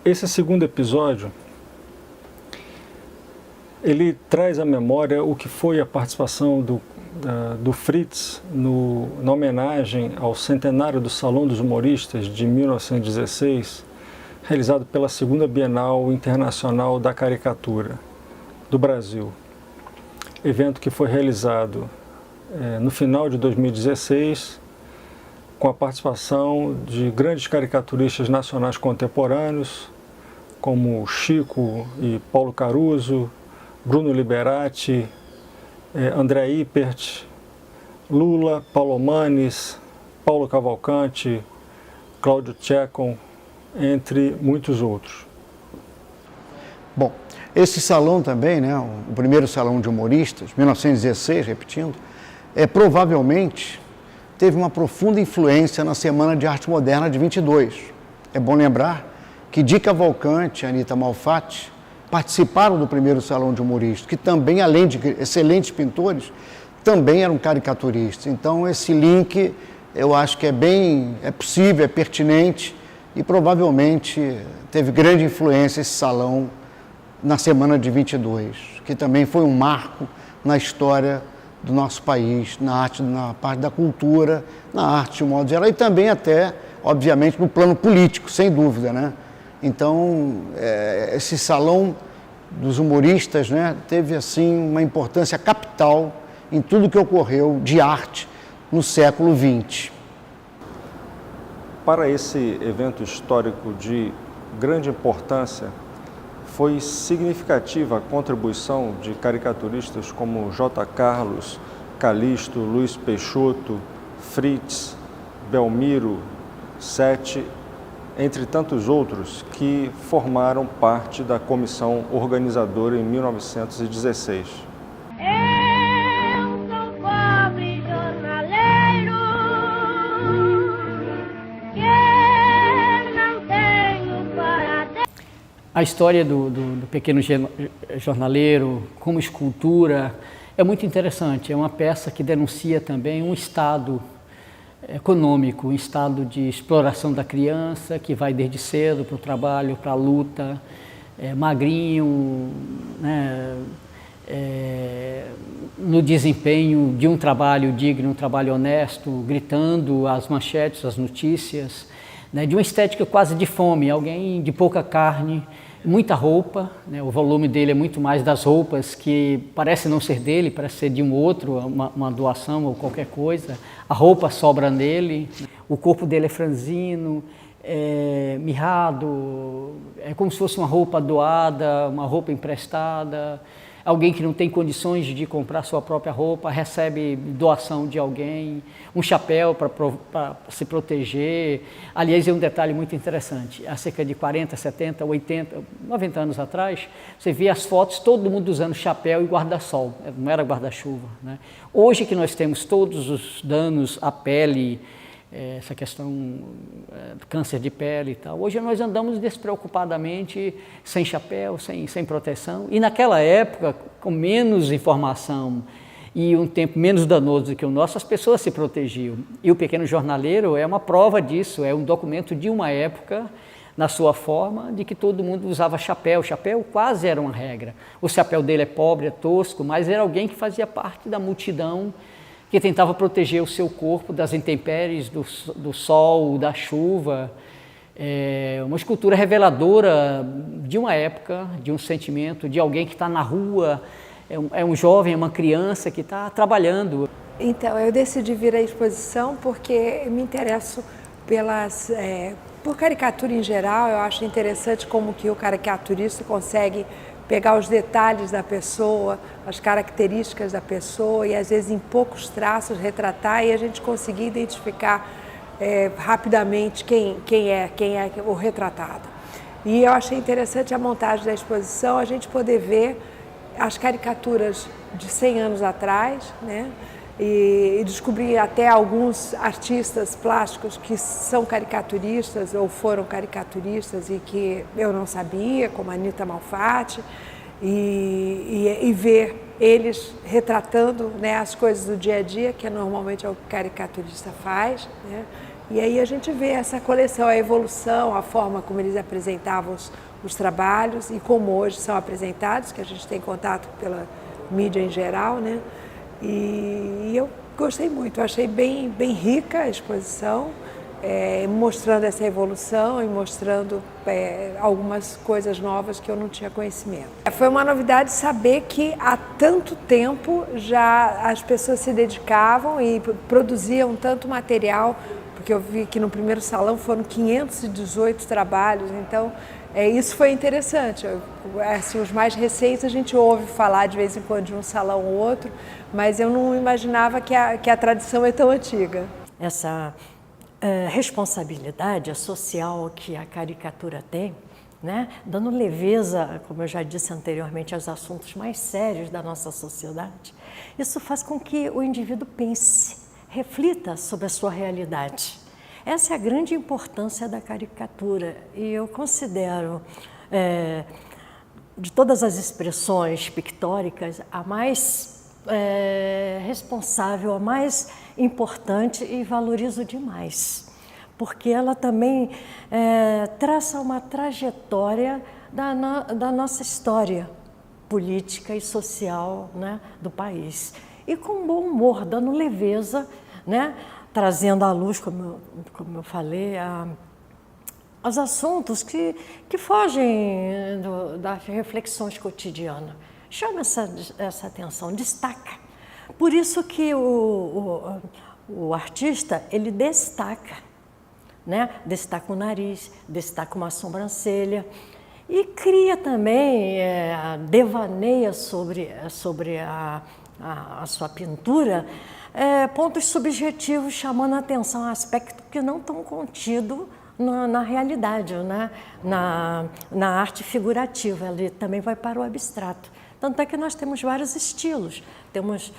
Esse segundo episódio, ele traz à memória o que foi a participação do Fritz na homenagem ao centenário do Salão dos Humoristas de 1916, realizado pela Segunda Bienal Internacional da Caricatura do Brasil. Evento que foi realizado no final de 2016, com a participação de grandes caricaturistas nacionais contemporâneos, como Chico e Paulo Caruso, Bruno Liberati, André Hippert, Lula, Paulo Manes, Paulo Cavalcante, Cláudio Tchekon, entre muitos outros. Bom, esse salão também, né, o primeiro salão de humoristas, 1916, repetindo, provavelmente teve uma profunda influência na Semana de Arte Moderna de 22. É bom lembrar que Di Cavalcante e Anita Malfatti participaram do primeiro salão de humoristas, que também, além de excelentes pintores, também eram caricaturistas. Então, esse link, eu acho que é possível, é pertinente e provavelmente teve grande influência esse salão na Semana de 22, que também foi um marco na história do nosso país, na arte, na parte da cultura, na arte de um modo geral, e também até, obviamente, no plano político, sem dúvida, né? Então, esse salão dos humoristas, né, teve, assim, uma importância capital em tudo que ocorreu de arte no século XX. Para esse evento histórico de grande importância, foi significativa a contribuição de caricaturistas como J. Carlos, Calixto, Luiz Peixoto, Fritz, Belmiro, Sete, entre tantos outros, que formaram parte da comissão organizadora em 1916. A história do pequeno jornaleiro como escultura é muito interessante. É uma peça que denuncia também um estado econômico, um estado de exploração da criança, que vai desde cedo para o trabalho, para a luta, magrinho, né, no desempenho de um trabalho digno, um trabalho honesto, gritando as manchetes, as notícias, né, de uma estética quase de fome, alguém de pouca carne, muita roupa, né, o volume dele é muito mais das roupas que parece não ser dele, parece ser de um outro, uma doação ou qualquer coisa. A roupa sobra nele, o corpo dele é franzino, mirrado, é como se fosse uma roupa doada, uma roupa emprestada. Alguém que não tem condições de comprar sua própria roupa, recebe doação de alguém, um chapéu para se proteger. Aliás, é um detalhe muito interessante. Há cerca de 40, 70, 80, 90 anos atrás, você via as fotos, todo mundo usando chapéu e guarda-sol, não era guarda-chuva, né? Hoje que nós temos todos os danos à pele, essa questão do câncer de pele e tal. Hoje nós andamos despreocupadamente, sem chapéu, sem proteção. E naquela época, com menos informação e um tempo menos danoso do que o nosso, as pessoas se protegiam. E o Pequeno Jornaleiro é uma prova disso, é um documento de uma época, na sua forma, de que todo mundo usava chapéu. O chapéu quase era uma regra. O chapéu dele é pobre, é tosco, mas era alguém que fazia parte da multidão que tentava proteger o seu corpo das intempéries, do sol, da chuva. Uma escultura reveladora de uma época, de um sentimento, de alguém que está na rua, é um jovem, é uma criança que está trabalhando. Então, eu decidi vir à exposição porque me interesso por caricatura em geral. Eu acho interessante como que o caricaturista consegue pegar os detalhes da pessoa, as características da pessoa e às vezes em poucos traços retratar e a gente conseguir identificar rapidamente quem é o retratado. E eu achei interessante a montagem da exposição, a gente poder ver as caricaturas de 100 anos atrás, né? E descobrir até alguns artistas plásticos que são caricaturistas ou foram caricaturistas e que eu não sabia, como a Anita Malfatti, e ver eles retratando, né, as coisas do dia a dia, que normalmente é o que o caricaturista faz, né? E aí a gente vê essa coleção, a evolução, a forma como eles apresentavam os trabalhos e como hoje são apresentados, que a gente tem contato pela mídia em geral, né? E eu gostei muito, achei bem rica a exposição, mostrando essa evolução e mostrando algumas coisas novas que eu não tinha conhecimento. Foi uma novidade saber que há tanto tempo já as pessoas se dedicavam e produziam tanto material, porque eu vi que no primeiro salão foram 518 trabalhos, então isso foi interessante. Assim, os mais recentes a gente ouve falar de vez em quando de um salão ou outro, mas eu não imaginava que a tradição é tão antiga. Essa responsabilidade social que a caricatura tem, né? Dando leveza, como eu já disse anteriormente, aos assuntos mais sérios da nossa sociedade, isso faz com que o indivíduo pense, reflita sobre a sua realidade. Essa é a grande importância da caricatura e eu considero, de todas as expressões pictóricas, a mais responsável, a mais importante e valorizo demais, porque ela também traça uma trajetória da nossa história política e social, né, do país. E com bom humor, dando leveza, né, trazendo à luz, como eu falei, aos assuntos que fogem das reflexões cotidianas. Chama essa atenção, destaca. Por isso que o artista, ele destaca, né? Destaca o nariz, destaca uma sobrancelha e cria também, devaneia sobre a sua pintura, pontos subjetivos chamando a atenção a aspectos que não estão contidos na realidade, né? na arte figurativa, ele também vai para o abstrato. Tanto é que nós temos vários estilos, temos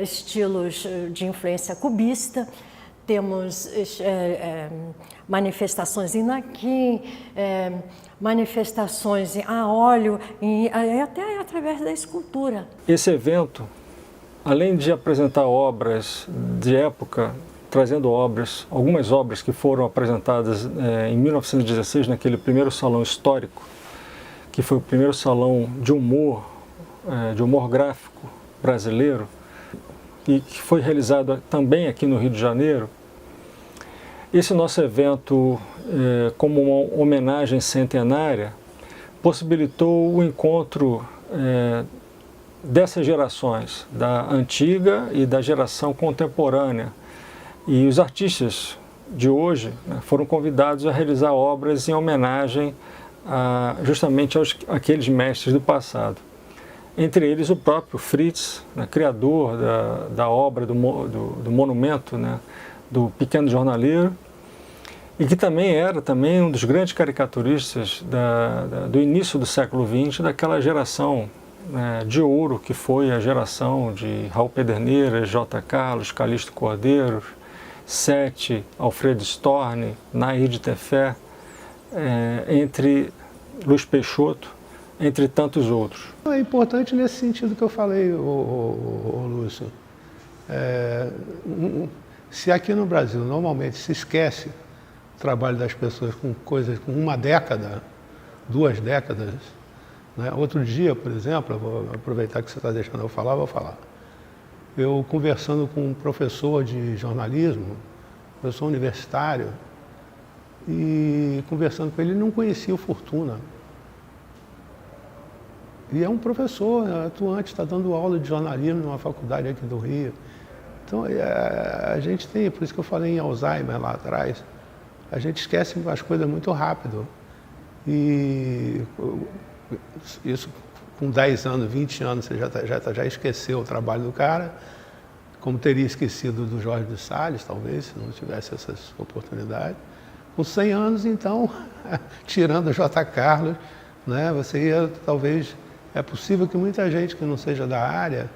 estilos de influência cubista, temos manifestações em naquim, manifestações a óleo, até através da escultura. Esse evento, além de apresentar obras de época, trazendo algumas obras que foram apresentadas em 1916, naquele primeiro salão histórico, que foi o primeiro salão de humor gráfico brasileiro, e que foi realizado também aqui no Rio de Janeiro. Esse nosso evento, como uma homenagem centenária, possibilitou o encontro dessas gerações, da antiga e da geração contemporânea. E os artistas de hoje, né, foram convidados a realizar obras em homenagem justamente àqueles mestres do passado. Entre eles o próprio Fritz, né, criador da obra, do monumento, né, do Pequeno Jornaleiro, e que também era um dos grandes caricaturistas do início do século XX, daquela geração, né, de ouro que foi a geração de Raul Pederneiras, J. Carlos, Calixto Cordeiro, Sete, Alfredo Storni, Nair de Tefé, entre Luiz Peixoto, entre tantos outros. É importante nesse sentido que eu falei, Lúcio. Se aqui no Brasil normalmente se esquece o trabalho das pessoas com coisas com uma década, 2 décadas, né? Outro dia, por exemplo, eu vou aproveitar que você está deixando eu falar, vou falar. Eu conversando com um professor de jornalismo, professor universitário, e conversando com ele, ele não conhecia o Fortuna. E é um professor atuante, está dando aula de jornalismo numa faculdade aqui do Rio. Então, a gente tem, por isso que eu falei em Alzheimer lá atrás, a gente esquece as coisas muito rápido. E isso com 10 anos, 20 anos, você já esqueceu o trabalho do cara, como teria esquecido do Jorge de Salles, talvez, se não tivesse essas oportunidades. Com 100 anos, então, tirando o J. Carlos, né, você ia, talvez, é possível que muita gente que não seja da área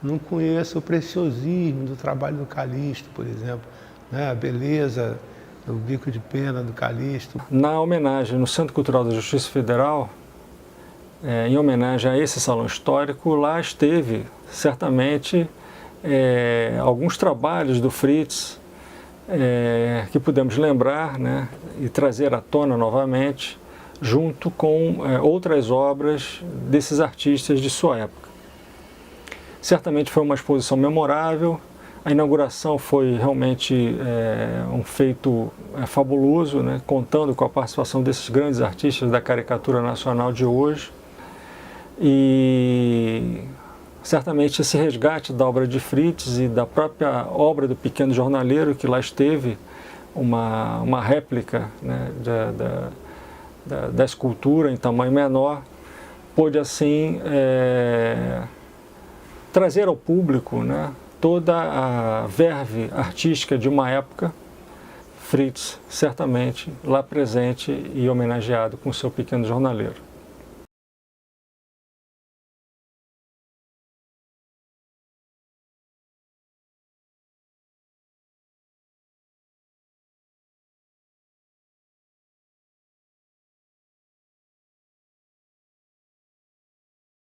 não conheça o preciosismo do trabalho do Calixto, por exemplo, né, a beleza do bico de pena do Calixto. Na homenagem no Centro Cultural da Justiça Federal, em homenagem a esse salão histórico, lá esteve, certamente, alguns trabalhos do Fritz, que podemos lembrar, né, e trazer à tona novamente, junto com outras obras desses artistas de sua época. Certamente foi uma exposição memorável. A inauguração foi realmente um feito fabuloso, né, contando com a participação desses grandes artistas da caricatura nacional de hoje. E certamente esse resgate da obra de Fritz e da própria obra do Pequeno Jornaleiro, que lá esteve, uma réplica, né, da escultura em tamanho menor, pôde assim trazer ao público, né, toda a verve artística de uma época. Fritz certamente lá presente e homenageado com seu Pequeno Jornaleiro.